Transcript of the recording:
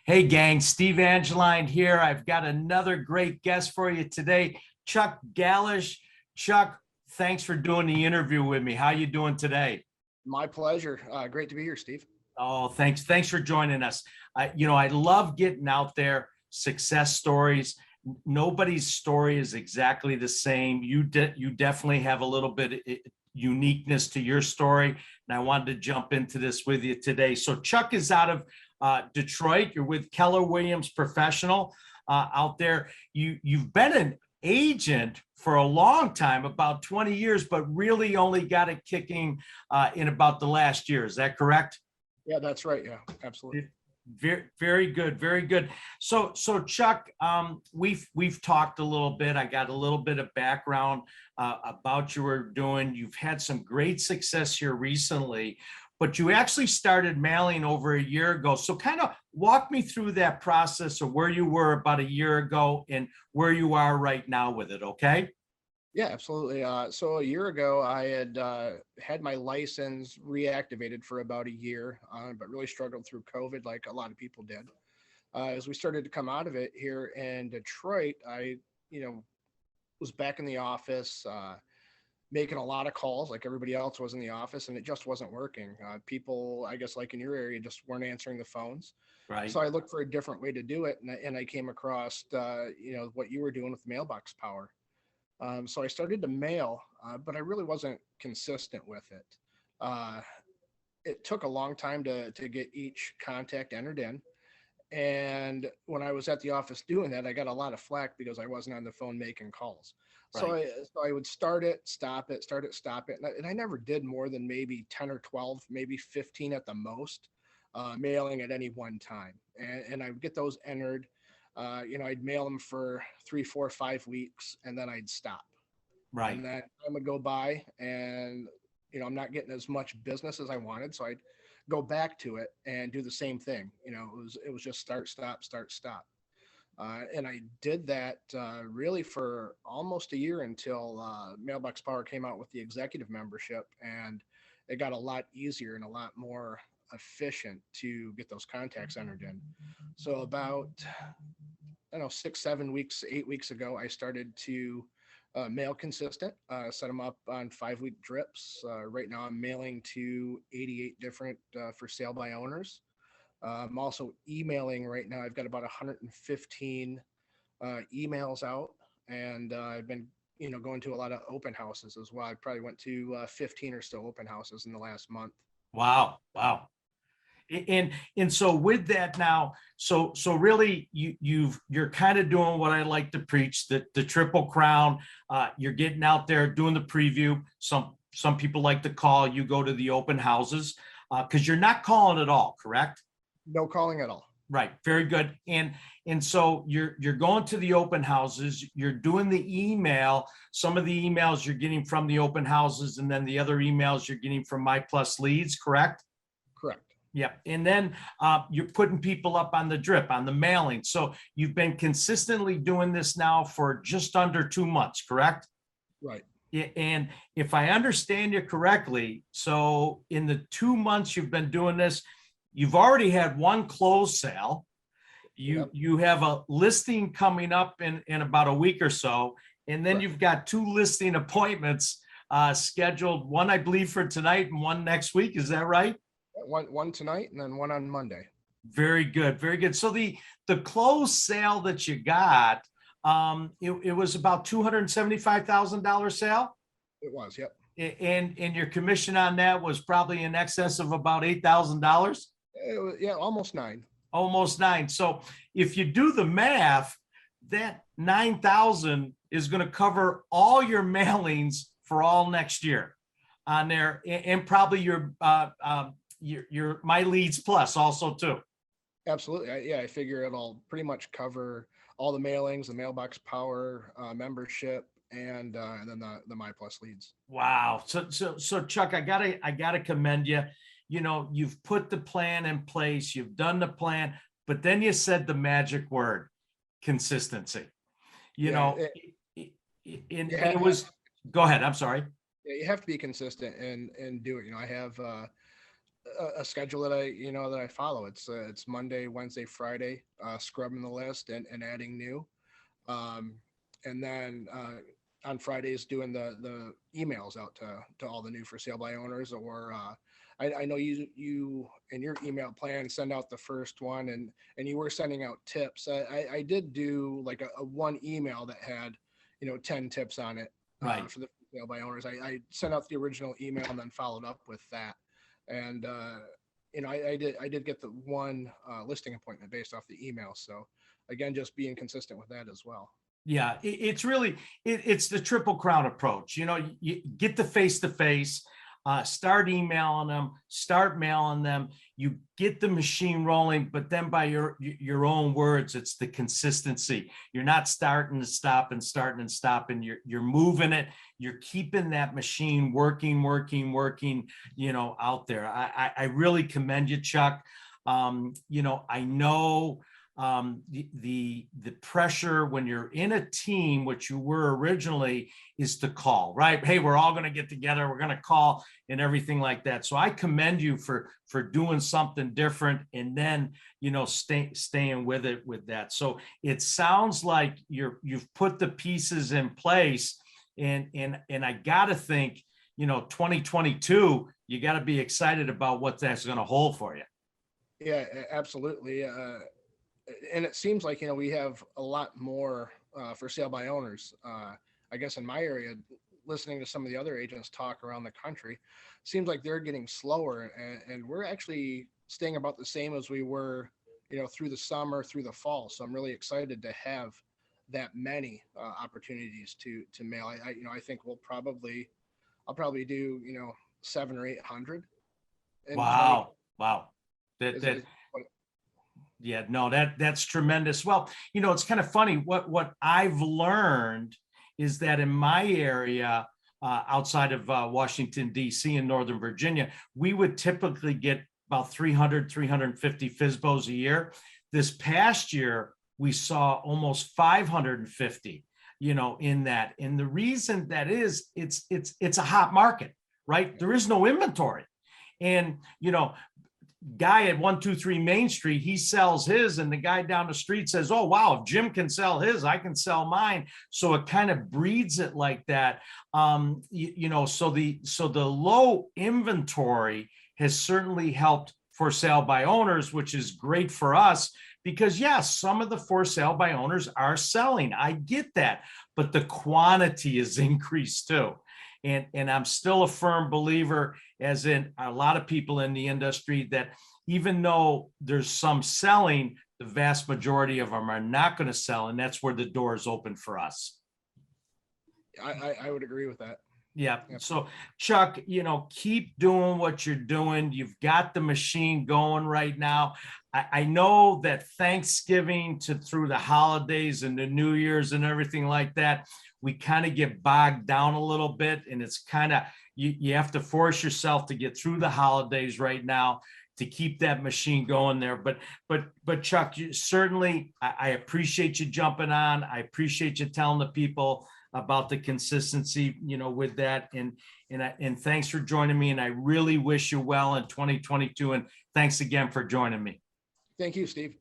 Hey, gang, Steve Angeline here. I've got another great guest for you today, Chuck Gallish. Chuck, thanks for doing the interview with me. How you doing today? My pleasure. Great to be here, Steve. Oh, thanks. Thanks for joining us. I love getting out there, success stories. Nobody's story is exactly the same. You definitely have a little bit uniqueness to your story, and I wanted to jump into this with you today. So Chuck is out of Detroit. You're with Keller Williams Professional out there. You've been an agent for a long time, about 20 years, but really only got it kicking in about the last year. Is that correct? Yeah, that's right. Yeah, absolutely. Very, very good, very good. So Chuck, we've talked a little bit. I got a little bit of background about you were doing. You've had some great success here recently, but you actually started mailing over a year ago. So kind of walk me through that process of where you were about a year ago and where you are right now with it. Okay. Yeah, absolutely. So a year ago, I had had my license reactivated for about a year, but really struggled through COVID, like a lot of people did. As we started to come out of it here in Detroit, I, you know, was back in the office, making a lot of calls, like everybody else was in the office, and it just wasn't working. People, I guess, like in your area, just weren't answering the phones. Right. So I looked for a different way to do it, and I came across, what you were doing with Mailbox Power. So I started to mail, but I really wasn't consistent with it. Uh, it took a long time to get each contact entered in. And when I was at the office doing that, I got a lot of flack because I wasn't on the phone making calls. So Right. I would start it, stop it, start it, stop it. And I never did more than maybe 10 or 12, maybe 15 at the most, mailing at any one time. And I would get those entered. I'd mail them for 3, 4, 5 weeks, and then I'd stop. Right. And then time would go by, and I'm not getting as much business as I wanted, so I'd go back to it and do the same thing. It was just start, stop, start, stop. And I did that really for almost a year until Mailbox Power came out with the executive membership, and it got a lot easier and a lot more efficient to get those contacts entered in. So about, I don't know, 6, 7 weeks, 8 weeks ago, I started to mail consistent, set them up on 5-week drips. Right now, I'm mailing to 88 different for sale by owners. I'm also emailing right now. I've got about 115 emails out, and I've been, going to a lot of open houses as well. I probably went to 15 or so open houses in the last month. Wow. Wow. And so with that now, so really you're kind of doing what I like to preach, the triple crown. You're getting out there doing the preview. Some people like to call, you go to the open houses because you're not calling at all, correct? No calling at all. Right, very good. And so you're going to the open houses, you're doing the email. Some of the emails you're getting from the open houses, and then the other emails you're getting from My Plus Leads, correct? Correct. Yeah. And then you're putting people up on the drip, on the mailing. So you've been consistently doing this now for just under 2 months, correct? Right. Yeah. And if I understand you correctly, so in the 2 months you've been doing this, you've already had one closed sale. Yep. You have a listing coming up in about a week or so. And then Right. you've got 2 listing appointments scheduled, one, I believe, for tonight and one next week. Is that right? One tonight and then one on Monday. Very good, very good. So the closed sale that you got, it was about $275,000 sale, It was. Yep. and your commission on that was probably in excess of about $8,000, It was, yeah, almost 9. almost 9. So if you do the math, that 9,000 is going to cover all your mailings for all next year on there, and probably your My Leads Plus also too. Absolutely. I figure it'll pretty much cover all the mailings, the Mailbox Power membership, and then the My Plus Leads. Wow. So Chuck, I gotta commend you. You've put the plan in place, you've done the plan, but then you said the magic word, consistency. You Yeah, know, and yeah, it was, go ahead. I'm sorry. you have to be consistent and do it. I have a schedule that I follow. It's Monday, Wednesday, Friday, scrubbing the list and adding new. Um, and then on Fridays doing the emails out to all the new for sale by owners. Or I know you in your email plan send out the first one, and you were sending out tips. I did do like a one email that had 10 tips on it Right. for the for sale by owners. I sent out the original email and then followed up with that. And I did get the one listing appointment based off the email. So again, just being consistent with that as well. Yeah, it's really it's the triple crown approach. You get the face to face, start emailing them, start mailing them. You get the machine rolling, but then by your own words, it's the consistency. You're not starting to stop and starting and stopping. You're moving it. You're keeping that machine working, out there. I really commend you, Chuck. I know the pressure when you're in a team, which you were originally, is to call, right? Hey, we're all going to get together, we're going to call and everything like that. So I commend you for doing something different, and then staying with it with that. So it sounds like you've put the pieces in place, and I gotta think 2022, you got to be excited about what that's going to hold for you. Yeah, absolutely. And it seems like we have a lot more for sale by owners. I guess in my area, listening to some of the other agents talk around the country, seems like they're getting slower, and we're actually staying about the same as we were through the summer, through the fall. So I'm really excited to have that many opportunities to mail. I think I'll probably do 700 or 800 in 20. Wow. Is, That is what, Yeah, no, that's tremendous. Well, it's kind of funny. What I've learned is that in my area, outside of Washington, D.C. and Northern Virginia, we would typically get about 300, 350 FSBOs a year. This past year, we saw almost 550, in that. And the reason that is, it's a hot market, right? There is no inventory. And, guy at 123 Main Street, he sells his, and the guy down the street says, oh, wow, if Jim can sell his, I can sell mine. So it kind of breeds it like that. So the low inventory has certainly helped for sale by owners, which is great for us, because yes, some of the for sale by owners are selling. I get that, but the quantity is increased too. And I'm still a firm believer, as in a lot of people in the industry, that even though there's some selling, the vast majority of them are not going to sell. And that's where the door is open for us. I would agree with that. Yeah. So Chuck, keep doing what you're doing. You've got the machine going right now. I know that Thanksgiving through the holidays and the New Year's and everything like that, we kind of get bogged down a little bit, and it's kind of, you have to force yourself to get through the holidays right now to keep that machine going there. But Chuck, certainly, I appreciate you jumping on. I appreciate you telling the people about the consistency, with that. And thanks for joining me. And I really wish you well in 2022. And thanks again for joining me. Thank you, Steve.